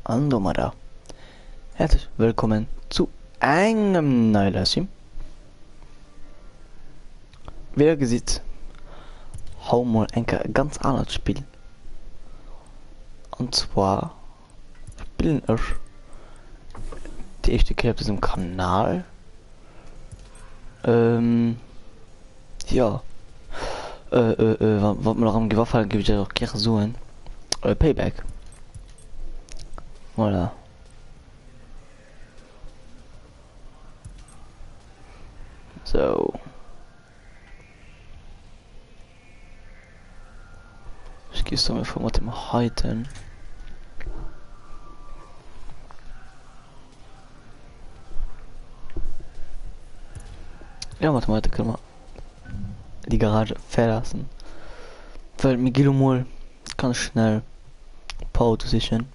Andromeda. Herzlich willkommen zu einem neuen Livestream. Wie ihr seht, hau mal ein ganz anderes Spiel. Und zwar spielen wir die erste Kehr auf diesem Kanal. Ja. Was mir noch am Gewaffel gibt, ja auch gerne suchen. Payback. Voilà. So. Ich gehe so mir vor mit dem Heiten. Ja, warte mal, heute können wir die Garage verlassen. Weil Miguel mal ganz schnell Power to sichern.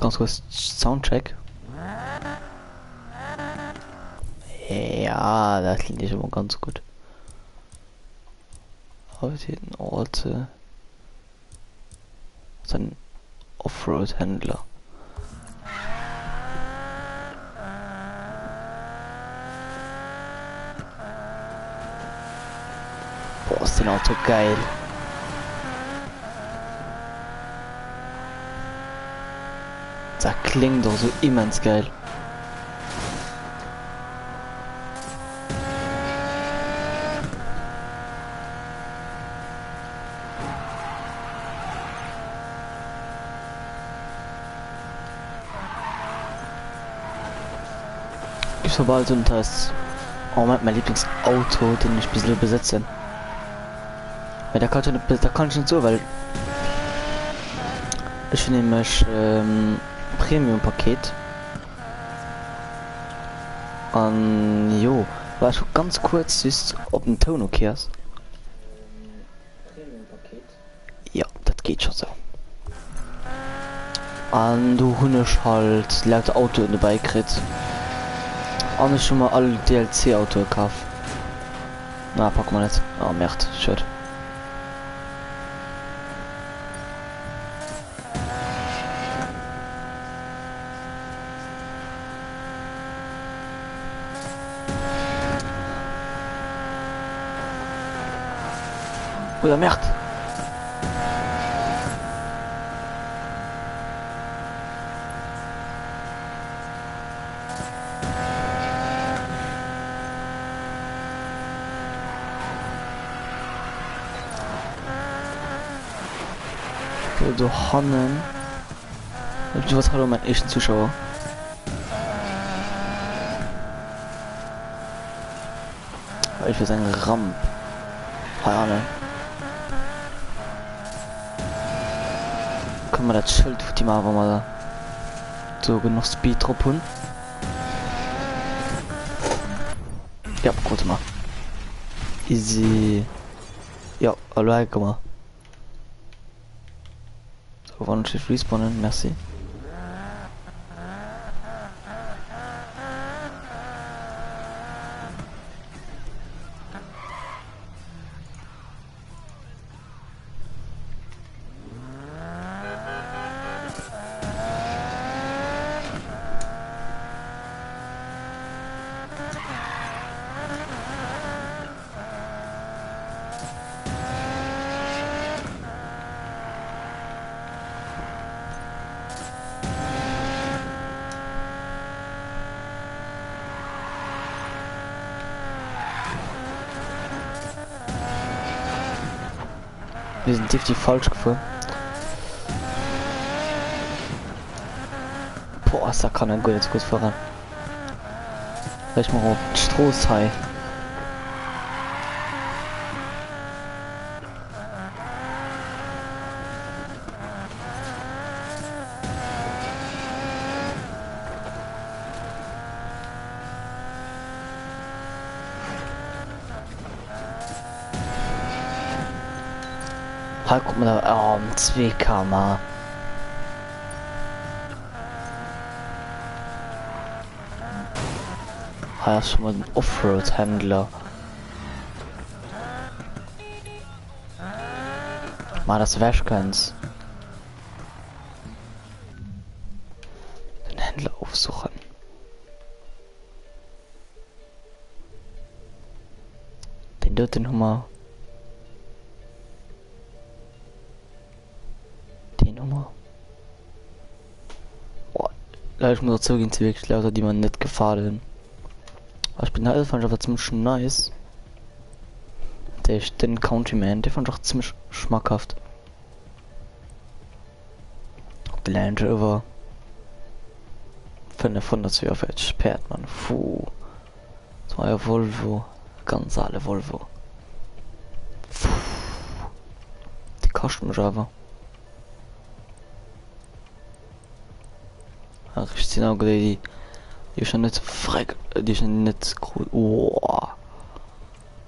Ganz kurz Soundcheck. Ja, das klingt nicht immer ganz gut. Heute ein Ort. Ein Offroad-Händler. Boah, ist den Auto geil. Das klingt doch so immens geil. Ich habe bald und das mein Lieblingsauto, den ich ein bisschen besitze. Weil da kann ich nicht so, weil ich nehme Premium-Paket an jo, war schon ganz kurz ist ob ein Ton okay ist. Ja, das geht schon so. An du Hunnisch halt laut Auto in dabei krieg. Und ich schon mal alle DLC-Auto gekauft. Na, pack mal nicht. Oh, merkt, shit. Oder merkt. So Hannen. Du was hallo mein echten Zuschauer. Ich will sagen Ramp. Hallo. Kann man das Schild für die mal aber mal so genug Speed truppen. Ja, gut mal. Easy. Ja, hallo, komm mal. Wann Schiff respawnen, merci. Wir sind definitiv falsch gefahren. Boah, da kann er gut jetzt gut voran. Vielleicht mal auf Strohshai. Halt, guck mal da, oh, 2 km. Ah, ja, schon mal ein Offroad-Händler. Mal das Wäschkens. Den Händler aufsuchen. Den dort den Nummer. Die Nummer. Boah. Leider ich muss dazu gehen, zu wirklich Leute, die man nicht gefallen. Aber ich bin halt fand ich aber ziemlich nice. Den Countryman, der fand ich auch ziemlich schmackhaft. Die Land Rover 542 fährt man. Puh. Das war ja Volvo. Ganz alle Volvo. Puh. Die kosten mich aber. Ach, ich sehe auch die schon nicht frei. Die sind nicht gut. Oh.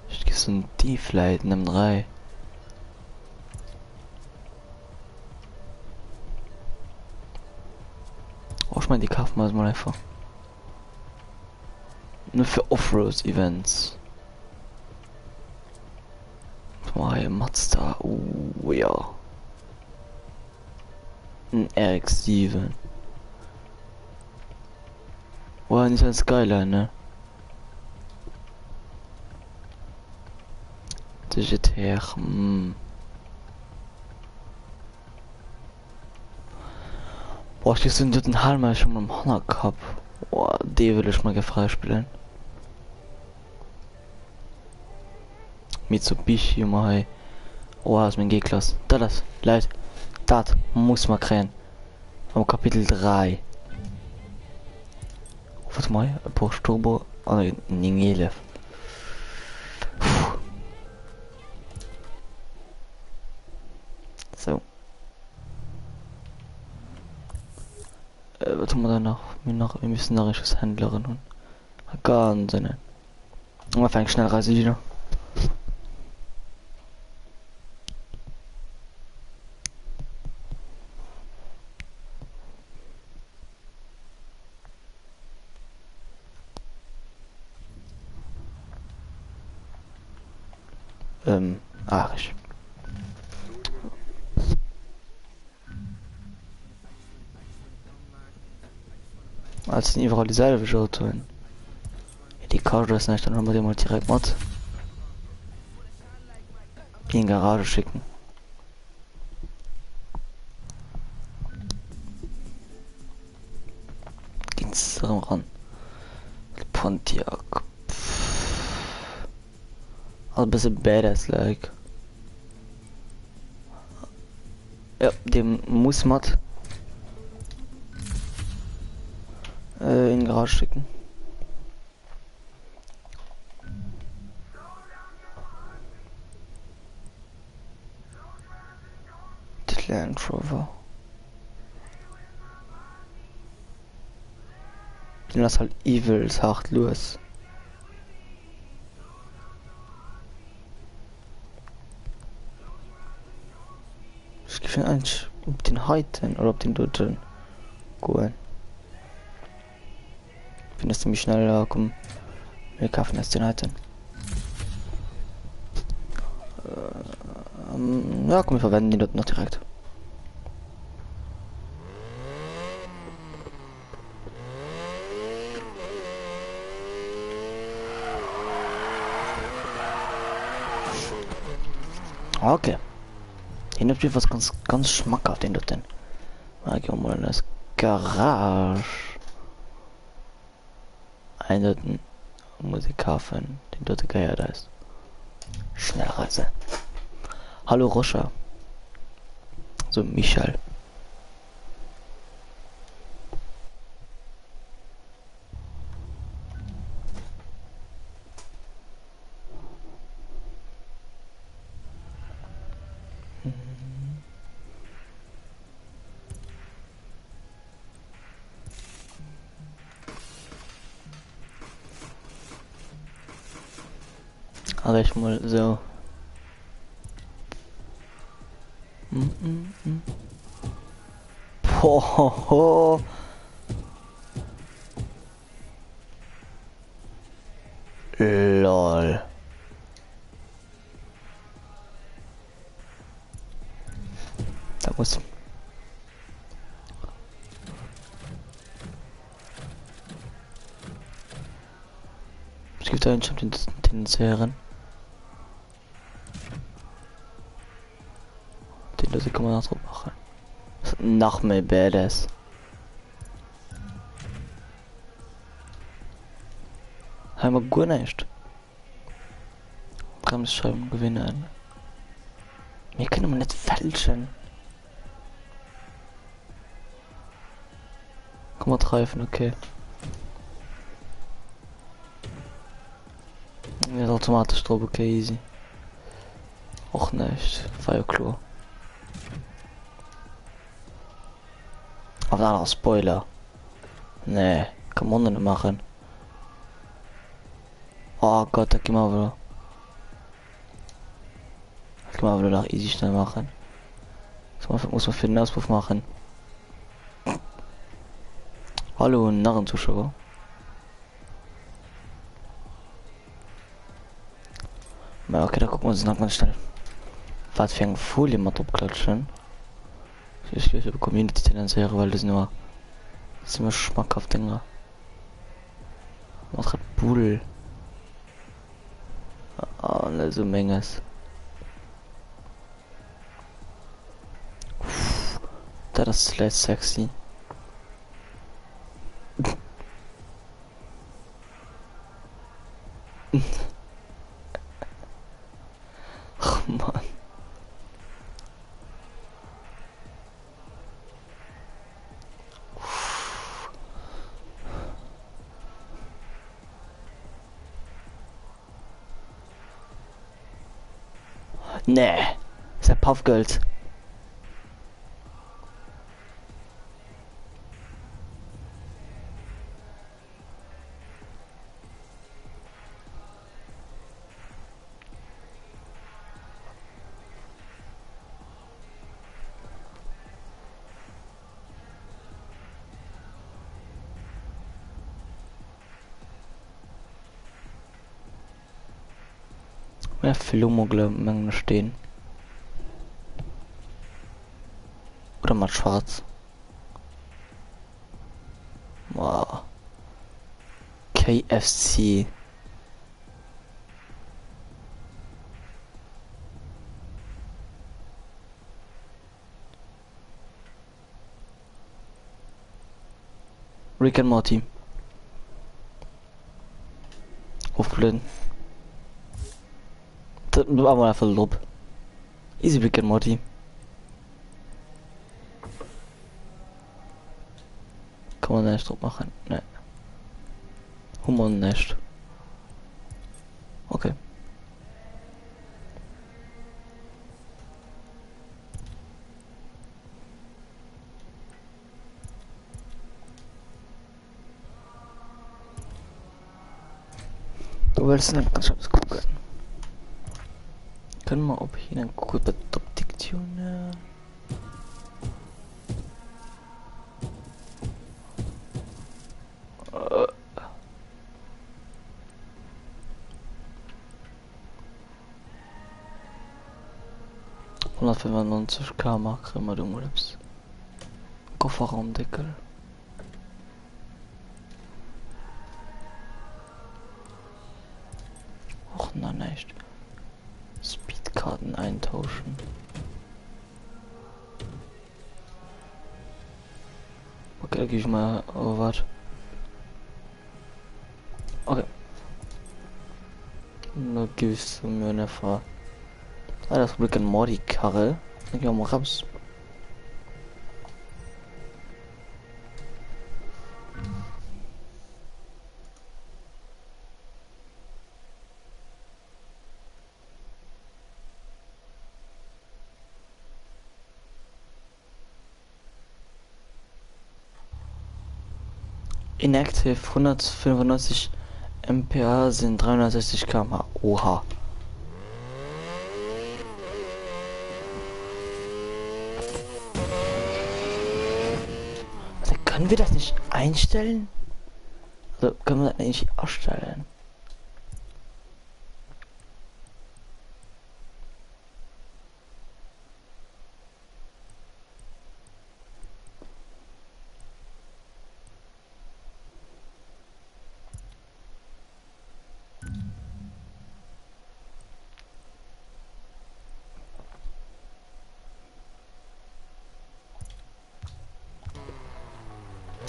Ich gehe so ein Tieflight in einem 3. Oh, ich meine, die kaufen wir mal einfach. Nur für Offroad-Events. Zwei Mazda. Ja. Ein RX-7. Oh, nicht ein Skyline, ne? Digital. Boah, ich sind dort ein Halmer schon am Honor Cup. Boah, die will ich mal freispielen. Mitsubishi mal. Oh, ist mein G-Klasse. Das, Leute. Das muss man kriegen. Vom Kapitel 3. Was mal? Porsche Turbo. Oh, Ningele. So. Was haben wir da noch? Wir müssen noch richtiges Händlerin und ganz Sinne. Und wir fangen schnell Reise wieder. Ich. Als die überall dieselbe Auto hin. Ja, die Karte ist nicht, dann haben wir die mal direkt mit in die Garage schicken. Geht's ran. Pontiac. Also ein bisschen badass like. Ja, dem muss man in die Garage schicken. Das Land Rover. Den lass halt evil sagt los. Ich gefällt eigentlich ob den heiten oder ob den dort gehen. Findest du mich schneller kommen? Wir kaufen erst den heiten. Ja, komm, wir verwenden die dort noch direkt. Okay. Hier nimmt was ganz schmackhaft den dort denn. Mag ich auch mal in das Garage. Einen Musik kaufen, den dort Geier da ist. Schnellreise. Hallo Roscha. So Michael. Aber ich mal so. Boah. Lol. muss. Es gibt einen schon den Serien. Den Löse kann man auch drauf machen. Nach mir badass. Haben wir gut nicht. Bremsscheiben gewinnen. Wir können aber nicht fälschen. Komm mal treffen, okay. Ja, automatisch drauf, okay, easy. Och nicht, war ja klar. Aber dann noch Spoiler. Nee, kann man nicht machen. Oh Gott, da gehen wir wieder. Da können wir wieder nach easy schnell machen. Das muss man für den Auspuff machen. Hallo, Narrenzuschauer. Na okay, da gucken wir uns noch mal schnell. Was für eine Folie mal drauf klatschen. Ich will über Community tendenzieren, weil das nur ziemlich schmackhaft Dinger. Was hat Bull? Ah, ne, so Menges. Das ist vielleicht sexy. Ach man. Nee, ist der Puffgirls. Mehr Filmmogle Mengen stehen. Oder mal schwarz. Wow. KFC. Rick and Morty. Aufblöden. Das war mal einfach Lob. Easy Rick and Morty. Kann man nicht drauf machen. Ne. Humor nicht. Okay. Du willst nicht ganz schnell gucken. Können wir ob hier einen gut bei Optik tunen? Uh. 195 Mark immer du Grips. Kofferraumdeckel. Och na nicht. Speedkarten eintauschen. Okay, da gebe ich mal was. Okay. Nur gibst du mir eine Frage. Ah, das Rick and Morty Karre. Dann gehen wir mal raus. Inactive 195 MPA sind 360 km/h. Oha. Also können wir das nicht einstellen? Also können wir das nicht ausstellen?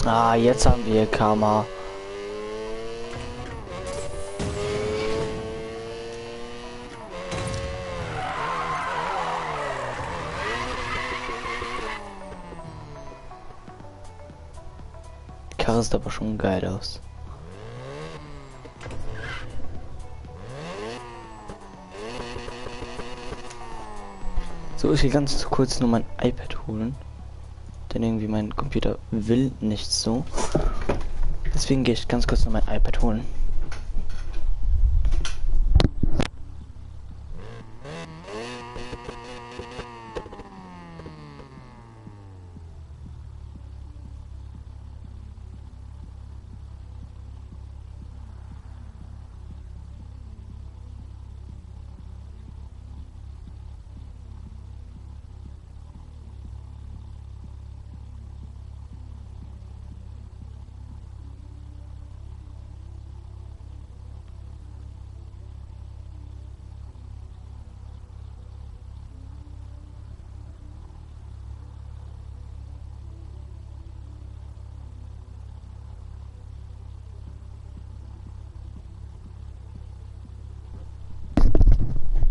Ah, jetzt haben wir Karma. Die Karre sieht aber schon geil aus. So, ich gehe ganz kurz nur mein iPad holen. Denn irgendwie mein Computer will nicht so. Deswegen gehe ich ganz kurz nur mein iPad holen.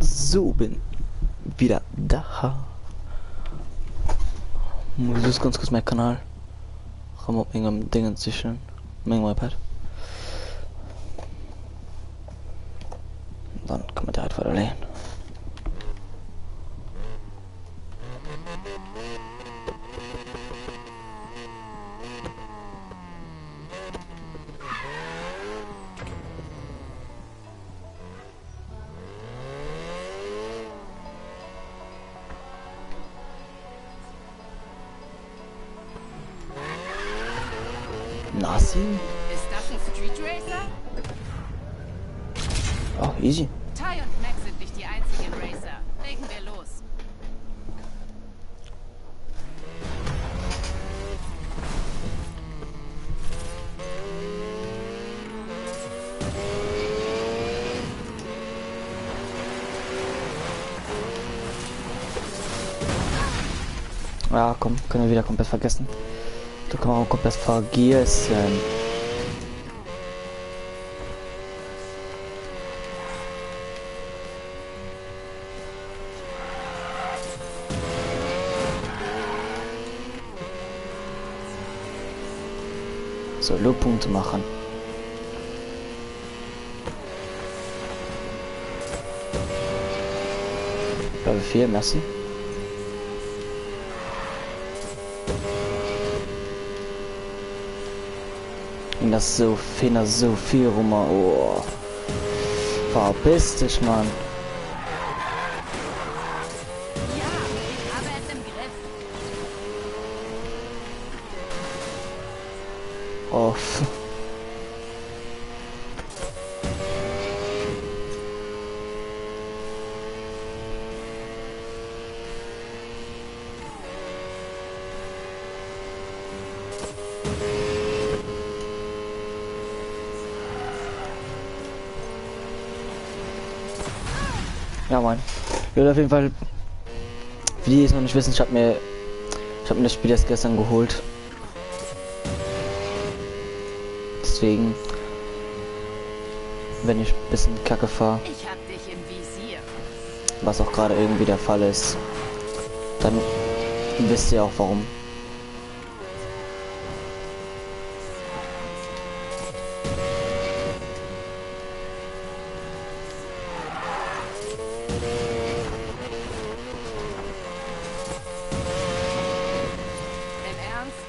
So, bin wieder da. Muss jetzt ganz kurz meinen Kanal. Raum auf irgendeinem Ding inzwischen. Mein iPad. Dann kann man direkt weiterlegen. Nasi? Ist das ein Street Racer? Oh, easy. Ty und Max sind nicht die einzigen Racer. Legen wir los. Ja, komm, können wir wieder komplett vergessen. Da kann man auch komplett vergessen. So, Lobpunkte machen. Level 4, merci. Und das so viel rum. Oh. Verpiss dich, Mann. Ja, ich habe es im Griff. Oh. Ja, Mann. Ja, auf jeden Fall. Für die, die es noch nicht wissen, ich hab mir das Spiel erst gestern geholt. Deswegen, wenn ich ein bisschen Kacke fahre, Ich hab dich im Visier. was auch gerade irgendwie der Fall ist, dann wisst ihr auch warum. Im Ernst?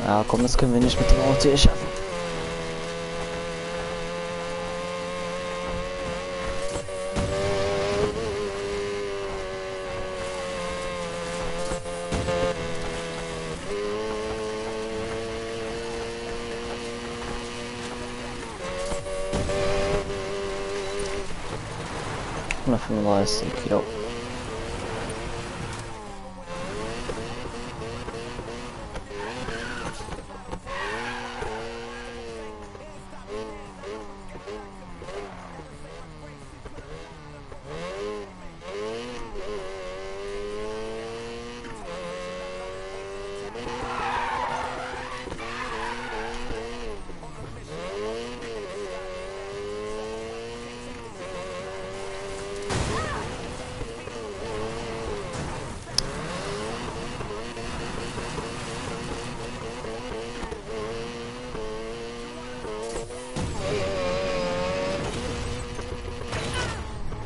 Ja, komm, das können wir nicht mit dem Auto hier schaffen. 135, jo.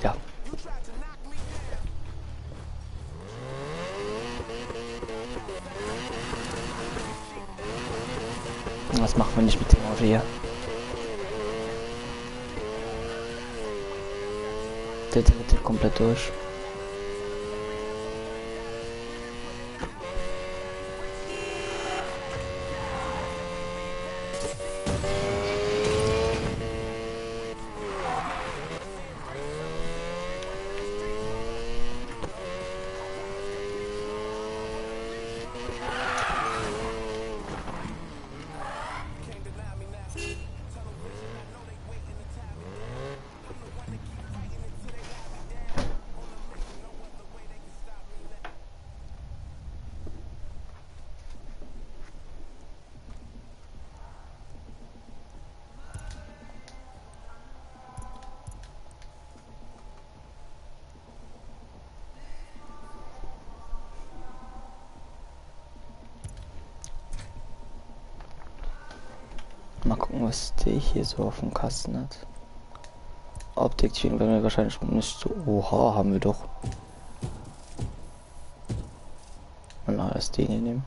Ja. Was machen wir nicht mit dem Auto hier? Der dritte komplett durch. Mal gucken, was der hier so auf dem Kasten hat. Optik-Tuning werden wir wahrscheinlich nicht so. Oha, haben wir doch. Mal das Ding hier nehmen.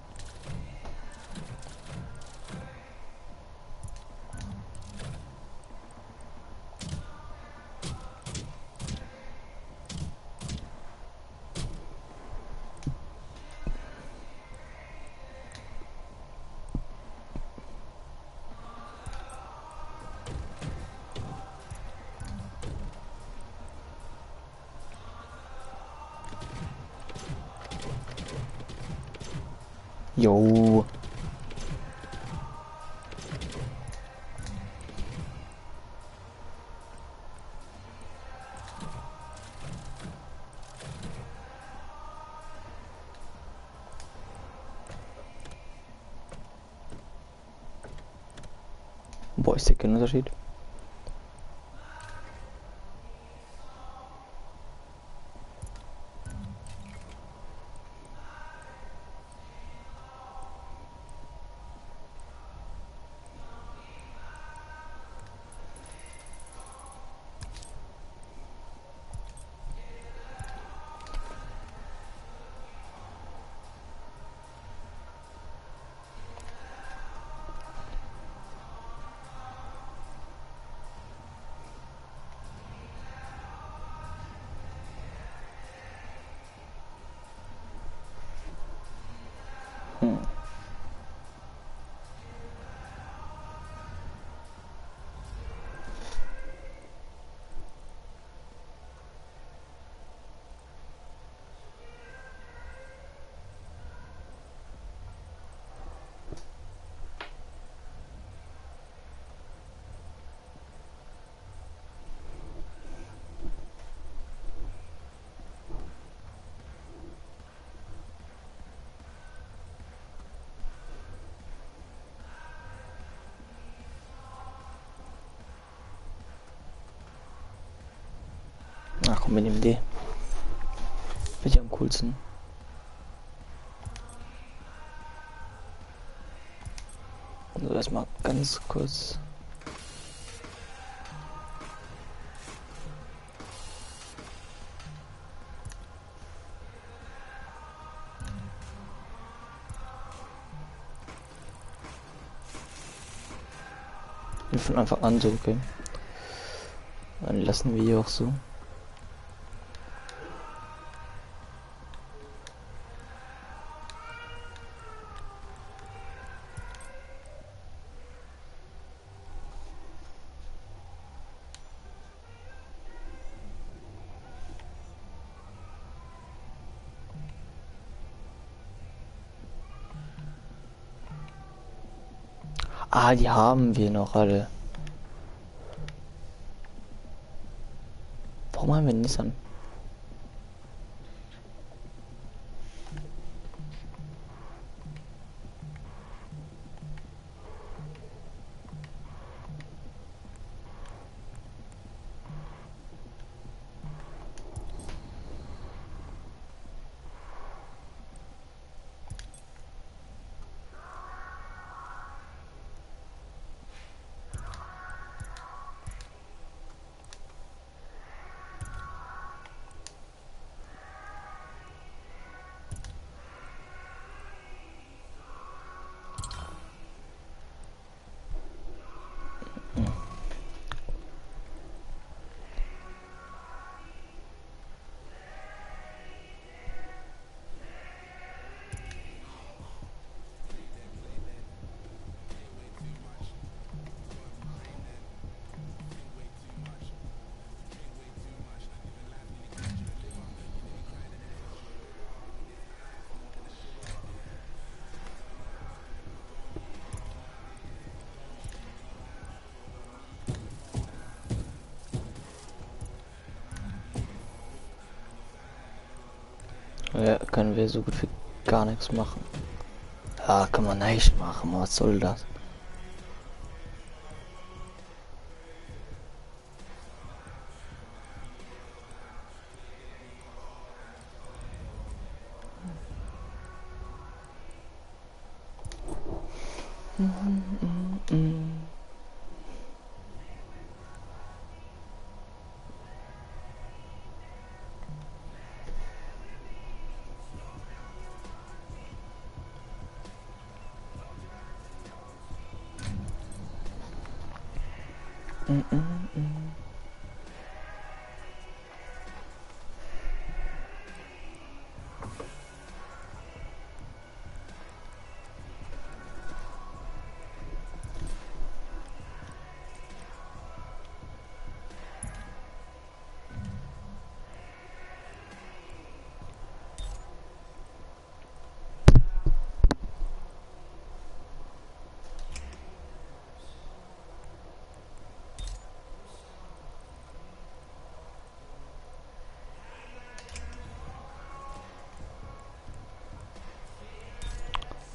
Jo. Boah, ich sehe keinen Unterschied. Ach komm, wir nehmen die. Welche am coolsten? Also das mal ganz kurz. Von Anfang an so, okay. Dann lassen wir hier auch so. Ah, die haben wir noch alle. Warum haben wir Nissan? Ja, können wir so gut wie gar nichts machen. Ja, kann man nicht machen. Was soll das?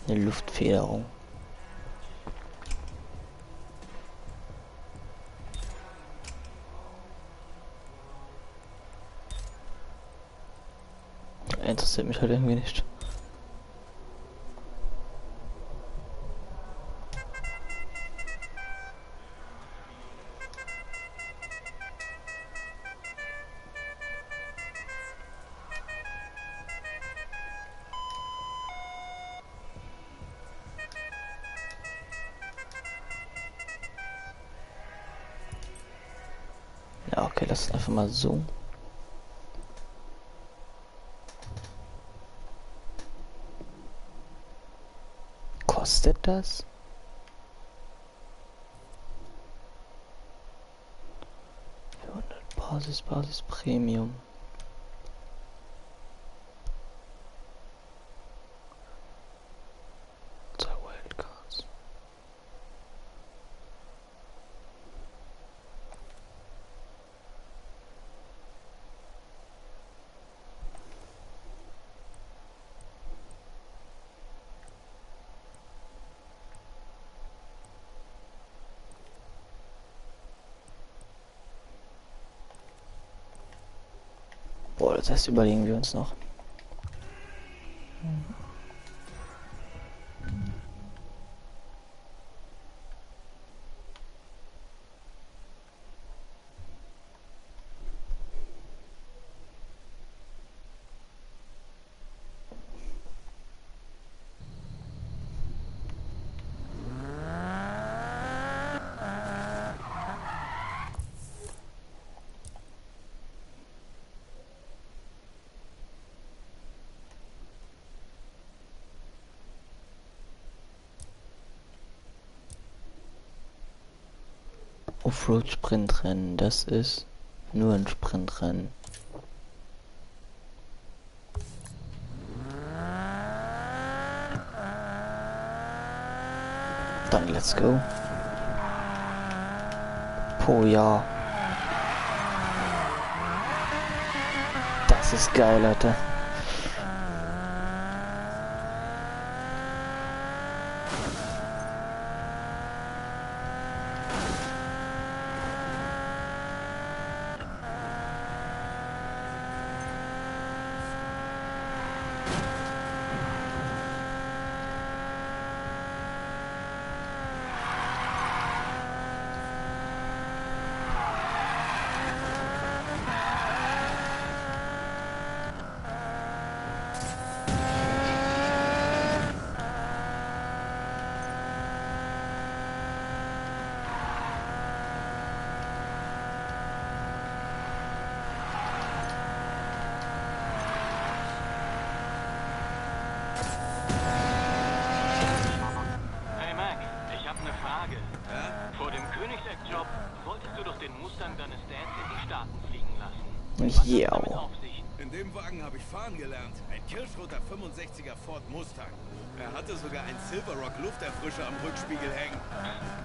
Eine Luftfederung. Interessiert mich halt irgendwie nicht. Ja, okay, das ist einfach mal so. Kostet das? Basis Premium. Zwei Wildcards. Boah, das heißt, überlegen wir uns noch. Offroad-Sprintrennen, das ist nur ein Sprintrennen. Dann let's Let's go. Oh ja. Das ist geil, Leute. Ja. In dem Wagen habe ich fahren gelernt. Ein kirschroter 65er Ford Mustang. Er hatte sogar einen Silverrock Lufterfrischer am Rückspiegel hängen.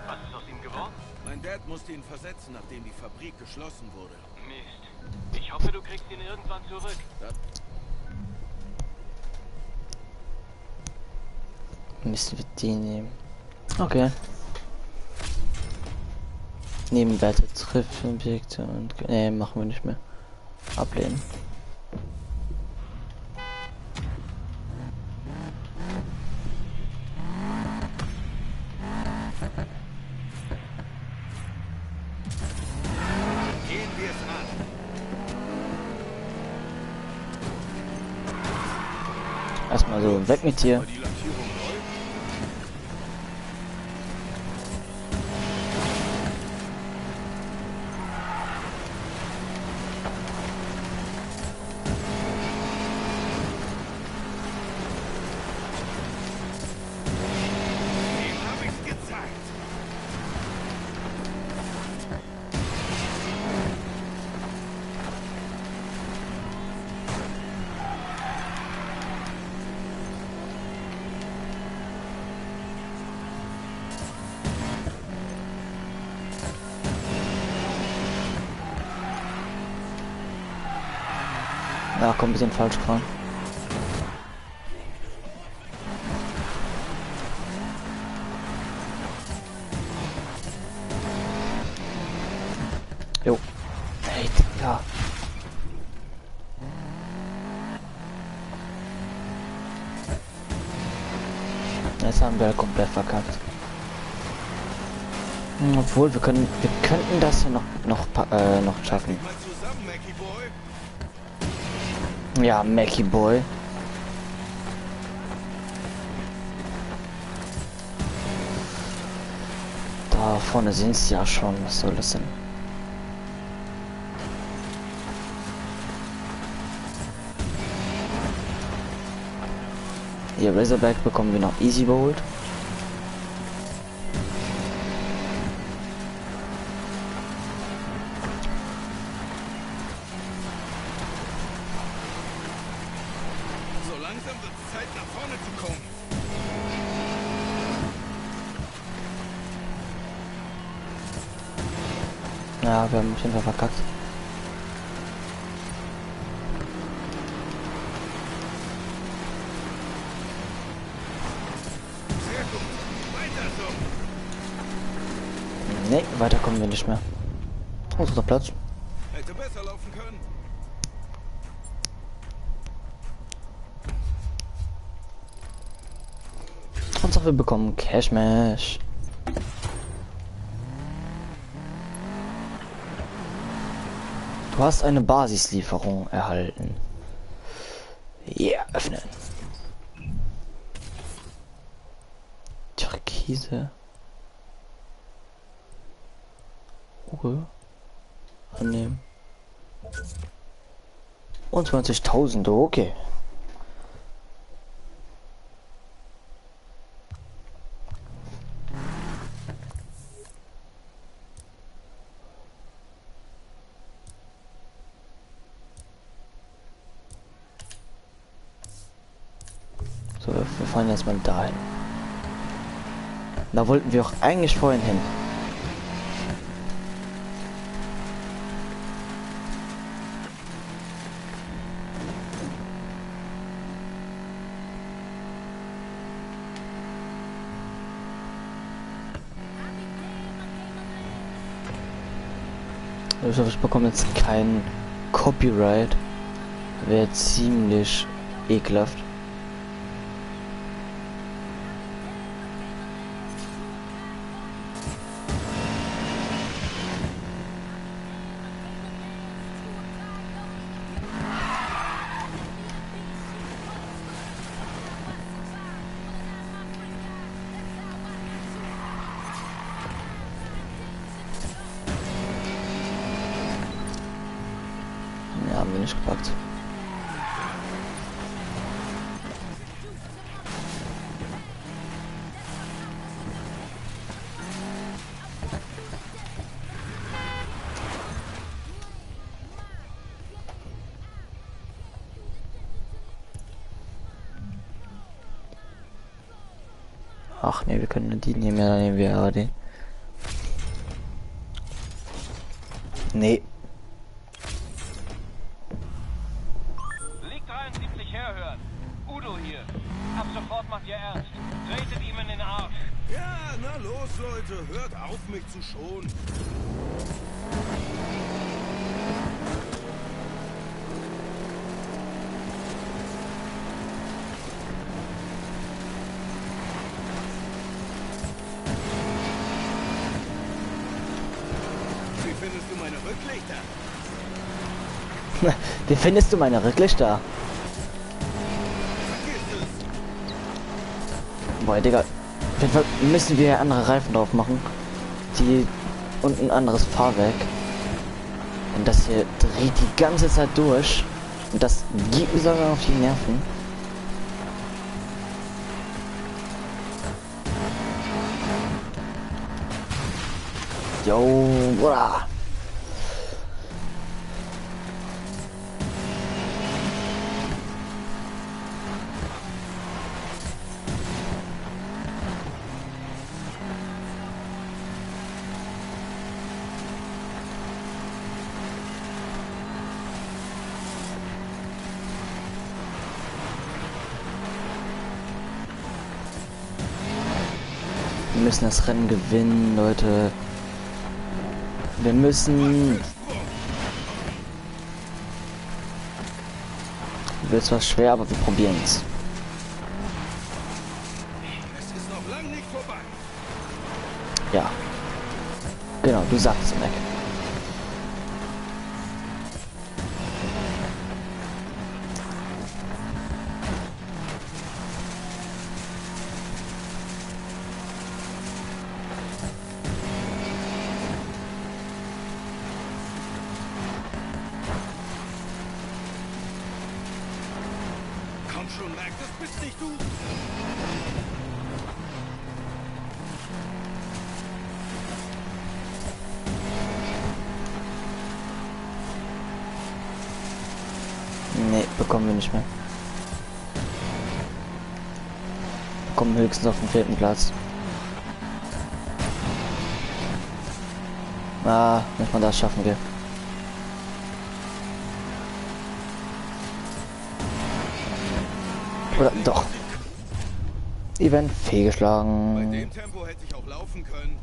Was ist aus ihm geworden? Mein Dad musste ihn versetzen, nachdem die Fabrik geschlossen wurde. Mist. Ich hoffe, du kriegst ihn irgendwann zurück. Müssen wir den nehmen. Okay. Nebenwerte treffen, Objekte und... Nee, machen wir nicht mehr. Ablehnen. Gehen wir es an. Erstmal so weg mit dir. Die Lackierung neu. Ja, komm, ein bisschen falsch gefahren. Jo. Hey, Digga. Jetzt haben wir komplett verkackt. Obwohl, wir könnten das ja noch schaffen. Mal zusammen, Mackie Boy. Ja, Mackie Boy. Da vorne sind sie ja schon. Was soll das denn? Hier Razorback bekommen wir noch Easy geholt. So langsam wird es Zeit, nach vorne zu kommen. Ja, wir haben auf jeden Fall verkackt. Sehr gut. Weiter so. Nee, weiter kommen wir nicht mehr. Unser Platz. Hätte besser laufen können. Und wir bekommen Cash Mash. Du hast eine Basislieferung erhalten. Ja, öffnen. Türkise. Ruhe. Annehmen. Und 20.000, okay. So, wir fahren jetzt mal dahin. Da wollten wir auch eigentlich vorhin hin. Also ich bekomme jetzt kein Copyright. Wäre ziemlich ekelhaft. Ja, haben wir nicht gepackt. Ach nee, wir können nur die nehmen, ja, dann nehmen wir aber den. Nee. Lig 73 herhören. Udo hier. Ab sofort macht ihr ernst. Tretet ihm in den Arsch. Ja, na los, Leute. Hört auf, mich zu schonen. Wie findest du meine Rücklichter? Wie findest du meine Rücklichter? Vergiss es. Boah, Digga. Auf jeden Fall müssen wir andere Reifen drauf machen. Die und ein anderes Fahrwerk. Und das hier dreht die ganze Zeit durch. Und das geht mir sogar auf die Nerven. Yo, bruder. Wir müssen das Rennen gewinnen, Leute. Wir müssen. Wird zwar schwer, aber wir probieren es. Es ist noch lang nicht vorbei. Ja. Genau, du sagst es, Mac. Komm schon, Mac, das bist nicht du. Nee, bekommen wir nicht mehr. Bekommen höchstens auf den 4. Platz. Ah, nicht mal das schaffen wir. Oder doch. Event Bei fehlgeschlagen. dem Tempo hätte ich auch laufen können.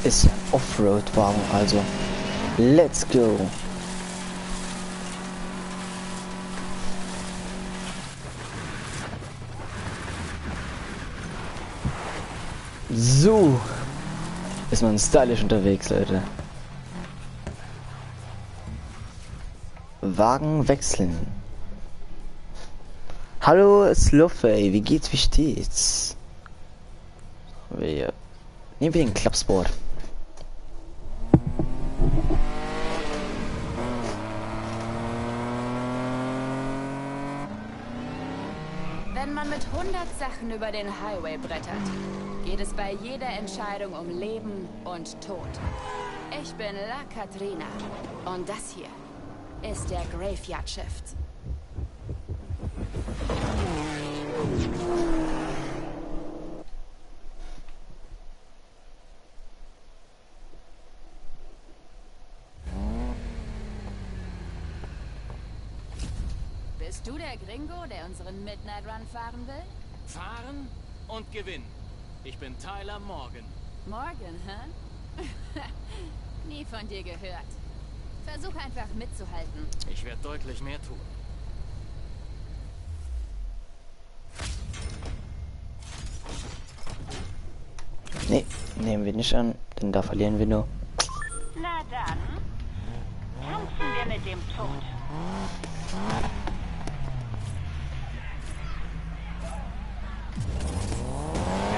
ist ja ein Offroad-Wagen, also let's go. So ist man stylisch unterwegs, Leute. Wagen wechseln. Hallo Sluffy, wie geht's, wie steht's? Nehmen wir den Clubsport. Wenn man mit 100 Sachen über den Highway brettert, geht es bei jeder Entscheidung um Leben und Tod. Ich bin La Katrina und das hier ist der Graveyard Shift. Bist du der Gringo, der unseren Midnight Run fahren will? Fahren und gewinnen. Ich bin Tyler Morgan. Morgan, hä? Nie von dir gehört. Versuch einfach mitzuhalten. Ich werde deutlich mehr tun. Nee, nehmen wir nicht an, denn da verlieren wir nur. Na dann, tanzen wir mit dem Tod.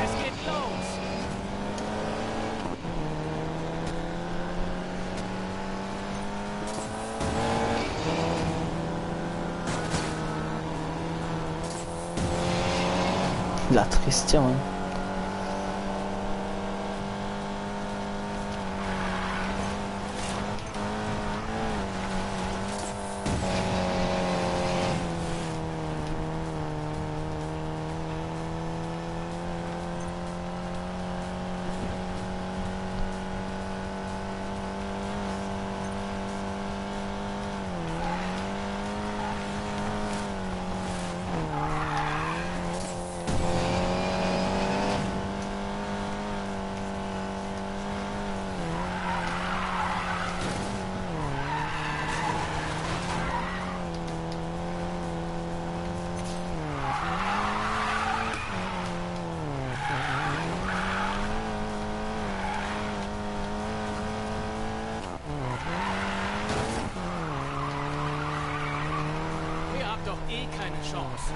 Es geht los! La Tristion. Ihr habt doch eh keine Chance.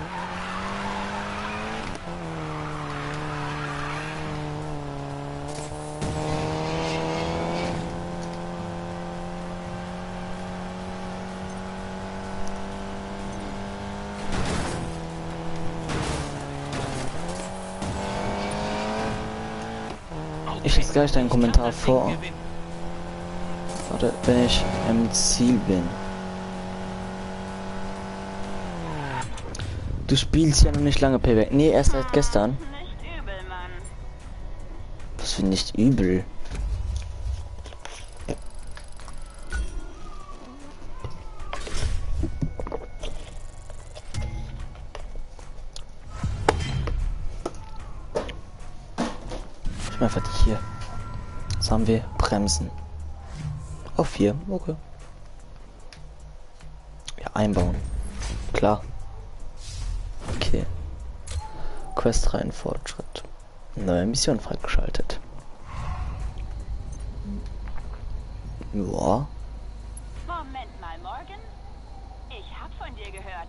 Ich lese gleich deinen Kommentar Ich kann das vor. Ding gewinnen. Warte, wenn ich im Ziel bin. Du spielst ja noch nicht lange Payback. Nee, erst seit gestern. Nicht übel, Mann. Was für nicht übel. Ich mach einfach die hier. Was haben wir? Bremsen. Auf 4. Okay. Ja, einbauen. Klar. Okay. Quest rein Fortschritt. Neue Mission freigeschaltet. Ja. Moment mal, Morgan. Ich hab von dir gehört.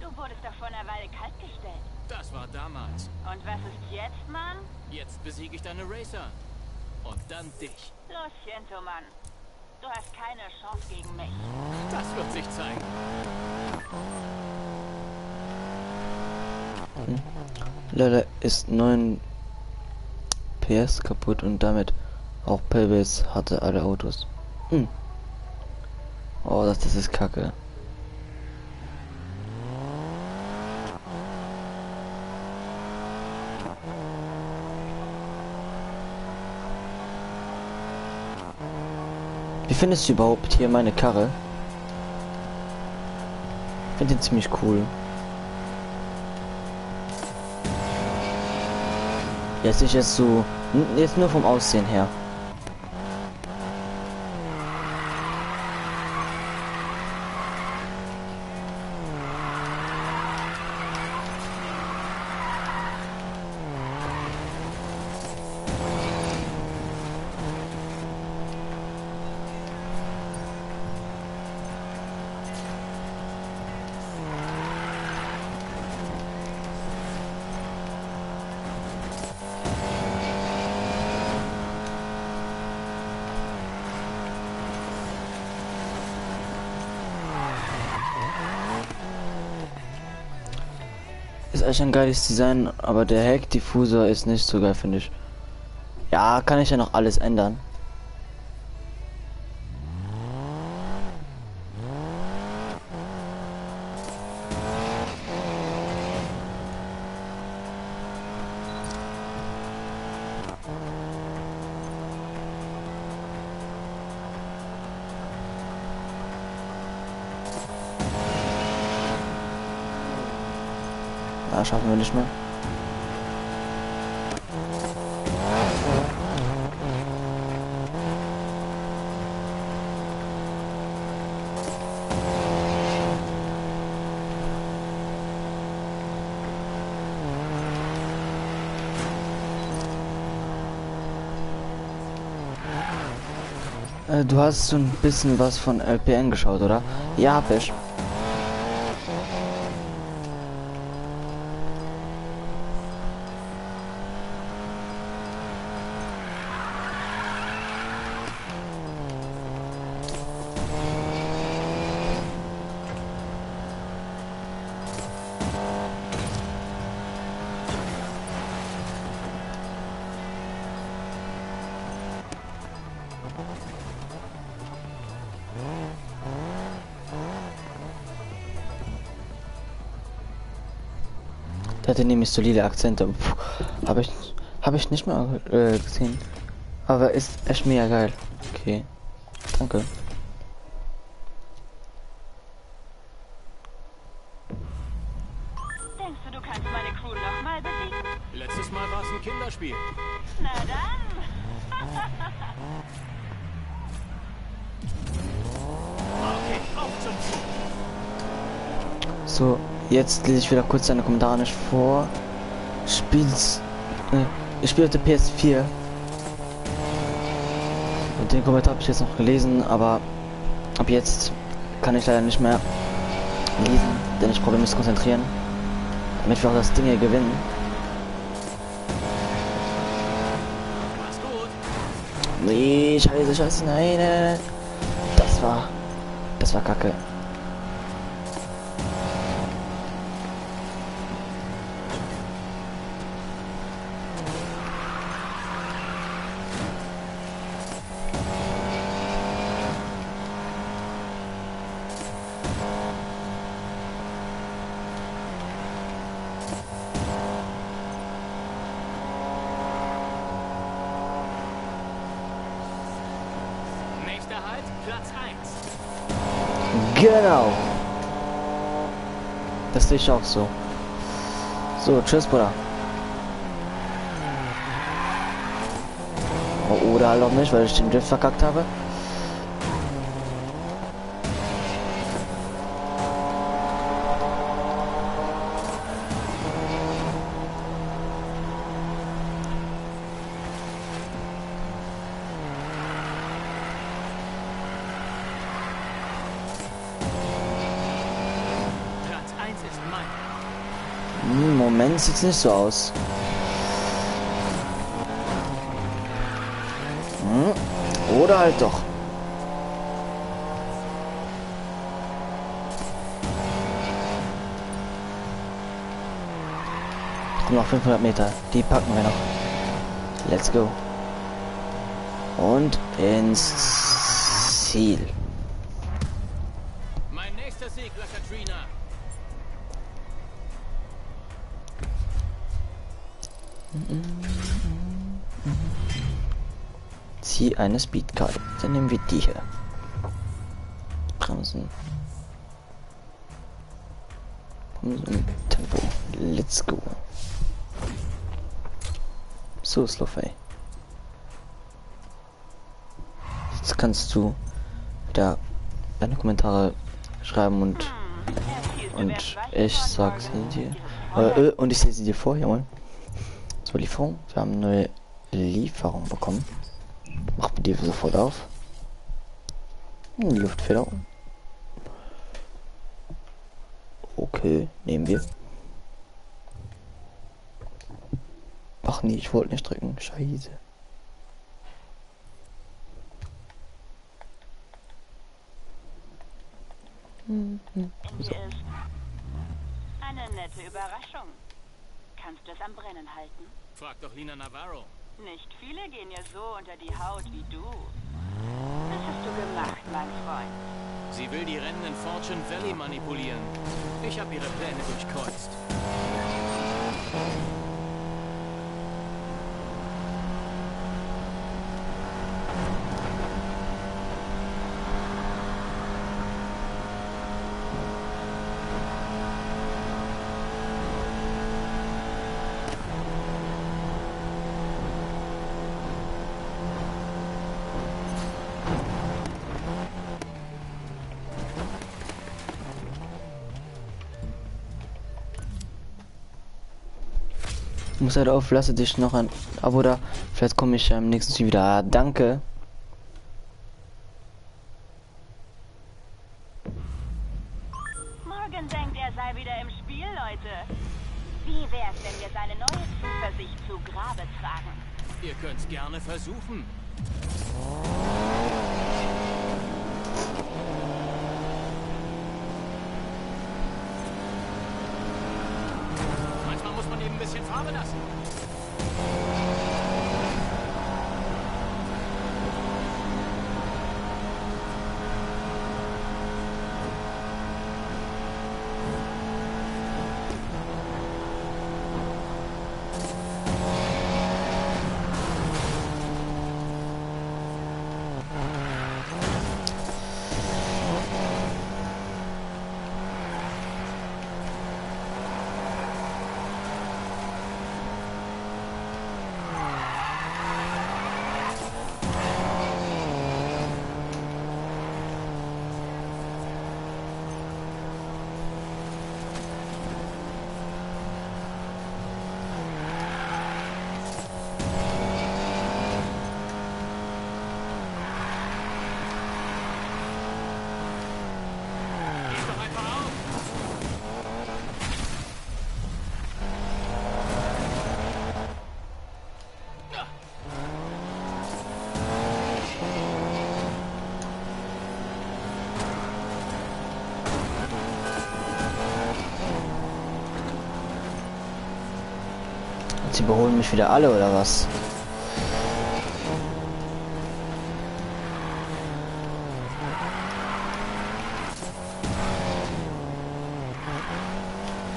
Du wurdest doch vor einer Weile kaltgestellt. Das war damals. Und was ist jetzt, Mann? Jetzt besiege ich deine Racer. Und dann dich. Los, Siento, Mann. Du hast keine Chance gegen mich. Das wird sich zeigen. Leider ist 9 PS kaputt und damit auch Paybase hatte alle Autos. Oh, das ist kacke. Wie findest du überhaupt hier meine Karre? Ich finde den ziemlich cool. Jetzt ist jetzt so, jetzt nur vom Aussehen her. echt ein geiles Design, aber der Heckdiffusor ist nicht so geil, finde ich. Ja, kann ich ja noch alles ändern. Ja, schaffen wir nicht mehr. Du hast so ein bisschen was von LPN geschaut, oder? Ja, hab ich. Der hatte nämlich solide Akzente. Habe ich nicht mal gesehen. Aber ist echt mega geil. Okay. Danke. Denkst du, du kannst meine Crew nochmal besiegen? Letztes Mal war es ein Kinderspiel. Na dann. Okay, auf zum Zug. So, jetzt lese ich wieder kurz deine Kommentare nicht vor. Ich spiele auf der PS4. Und den Kommentar habe ich jetzt noch gelesen, aber ab jetzt kann ich leider nicht mehr lesen, denn ich probiere mich zu konzentrieren, damit wir auch das Ding hier gewinnen. Mach's gut. Nee, scheiße, nein. Das war kacke. Nächster Halt, Platz 1. Genau. Das sehe ich auch so. So, tschüss, Bruder. Oh, oder halt auch nicht, weil ich den Drift verkackt habe. Platz 1 ist mein. Im Moment sieht's nicht so aus. Oder halt doch. Noch 500 Meter. Die packen wir noch. Let's go. Und ins Ziel. Mein nächster Sieg, La Katrina. Zieh eine Speedcard. Dann nehmen wir die hier. Bremsen. Bremsen. Tempo. Let's go. So, Slowfay. Jetzt kannst du da deine Kommentare schreiben und ich sag sie dir. Und ich sehe sie dir vor, jawohl. So, Lieferung. Wir haben eine neue Lieferung bekommen. Machen wir die sofort auf. Luftfeder. Okay, nehmen wir. Ach nee, ich wollte nicht drücken. Scheiße. In dir ist eine nette Überraschung. kannst du es am Brennen halten. Frag doch Lina Navarro. Nicht viele gehen ja so unter die Haut wie du. Was hast du gemacht, mein Freund? Sie will die Rennen in Fortune Valley manipulieren. Ich habe ihre Pläne durchkreuzt. Muss halt auf, lasse dich noch ein Abo da. Vielleicht komme ich im nächsten Stream wieder. Danke. Morgan denkt, er sei wieder im Spiel, Leute. Wie wär's, wenn wir seine neue Zuversicht zu Grabe tragen? Ihr könnt's gerne versuchen. Manchmal muss man eben ein bisschen Farbe lassen. Sie überholen mich wieder alle, oder was?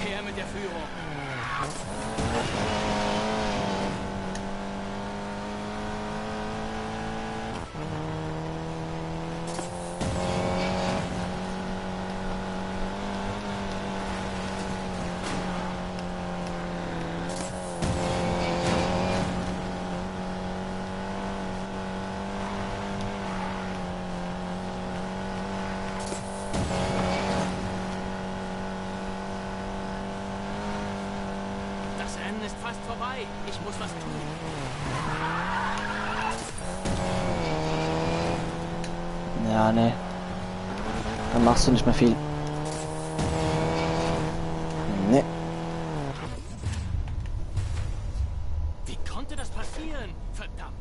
Her mit der Führung. Das Rennen ist fast vorbei. Ich muss was tun. Ja, ne. Dann machst du nicht mehr viel. Ne. Wie konnte das passieren? Verdammt.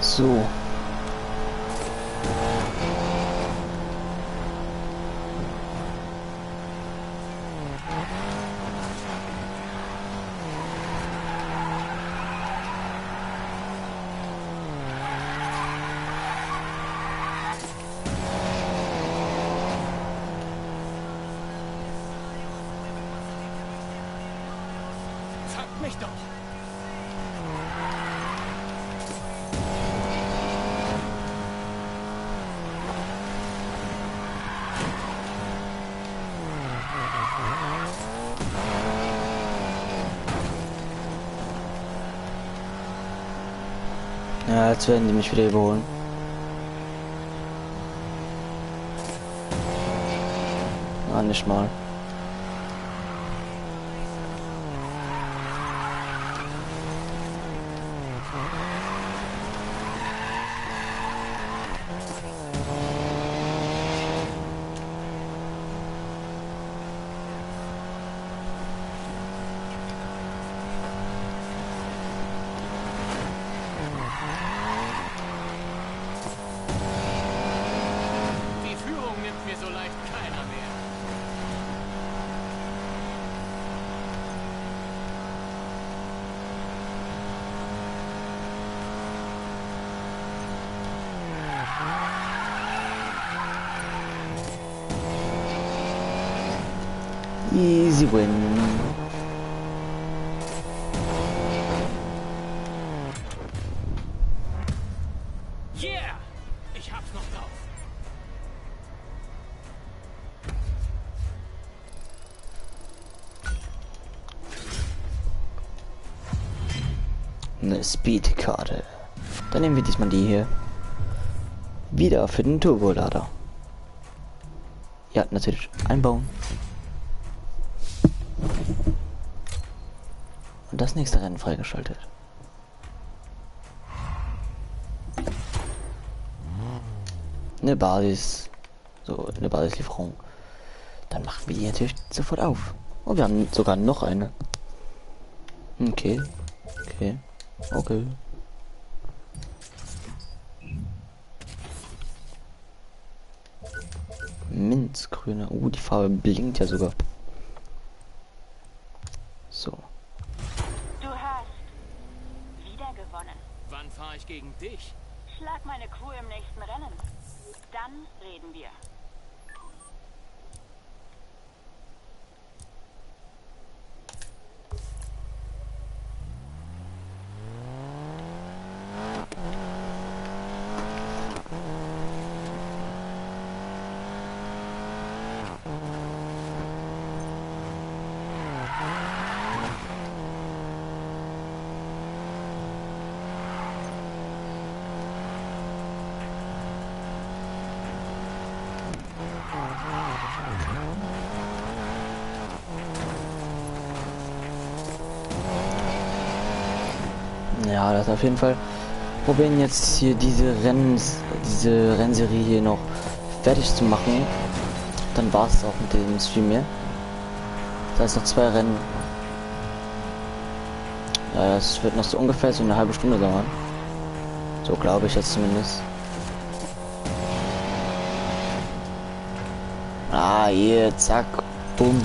So. mich doch! Ja, jetzt werden die mich wieder überholen. Ah, nicht mal. Die Führung nimmt mir so leicht keiner mehr. Easy win. Yeah! Ich hab's noch drauf. Eine Speedkarte. Dann nehmen wir diesmal die hier. Wieder für den Turbolader. Ja, natürlich einbauen. Und das nächste Rennen freigeschaltet. Eine Basis. So, eine Basislieferung. Dann machen wir die natürlich sofort auf. Oh, wir haben sogar noch eine. Okay. Okay. Okay. Minzgrüne. Die Farbe blinkt ja sogar. So. Du hast wieder gewonnen. Wann fahre ich gegen dich? Schlag meine Crew im nächsten Rennen. Dann reden wir. Ja, das auf jeden Fall. Probieren jetzt hier diese Rennserie hier noch fertig zu machen. Dann war es auch mit dem Stream hier. Das heißt noch 2 Rennen. Ja, es wird noch so ungefähr so eine halbe Stunde dauern. So glaube ich jetzt zumindest. Ah, hier, zack, bumm.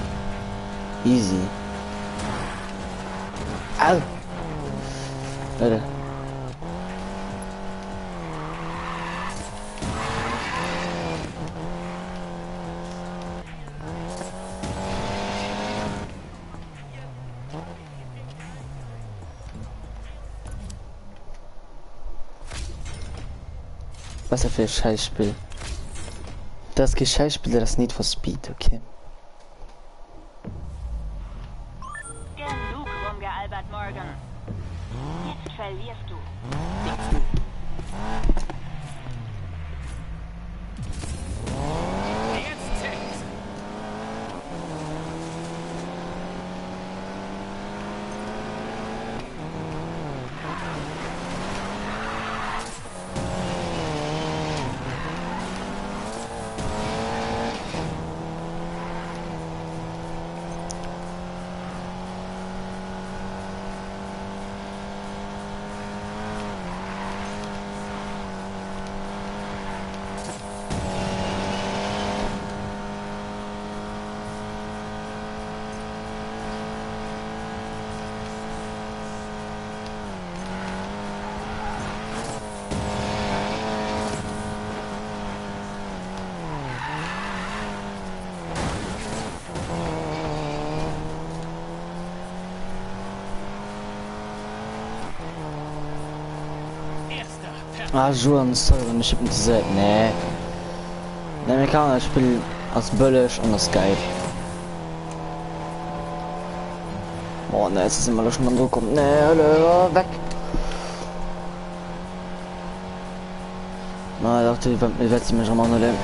Easy. Au! Leute. Was ist das für ein Scheißspiel? Das Gescheißspiel, das Need for Speed, okay. Genug rumgealbert, Morgan. Jetzt verlierst du. Jetzt zählt's. Ah, Juan, sorry, wenn ich mit diese. Nee. Der Amerikaner spielt aus Böllisch und das geil. Boah, ne, jetzt ist immer schon mal so kommt. Ne, weg. Na, ich dachte, ich werde mir schon mal nur leben.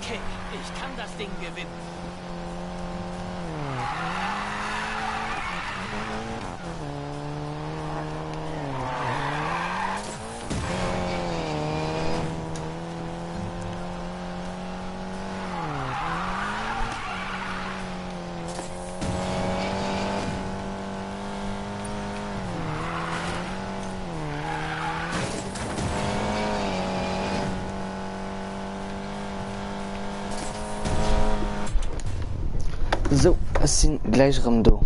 Okay, ich kann das Ding gewinnen. So, es sind gleich Ramdo.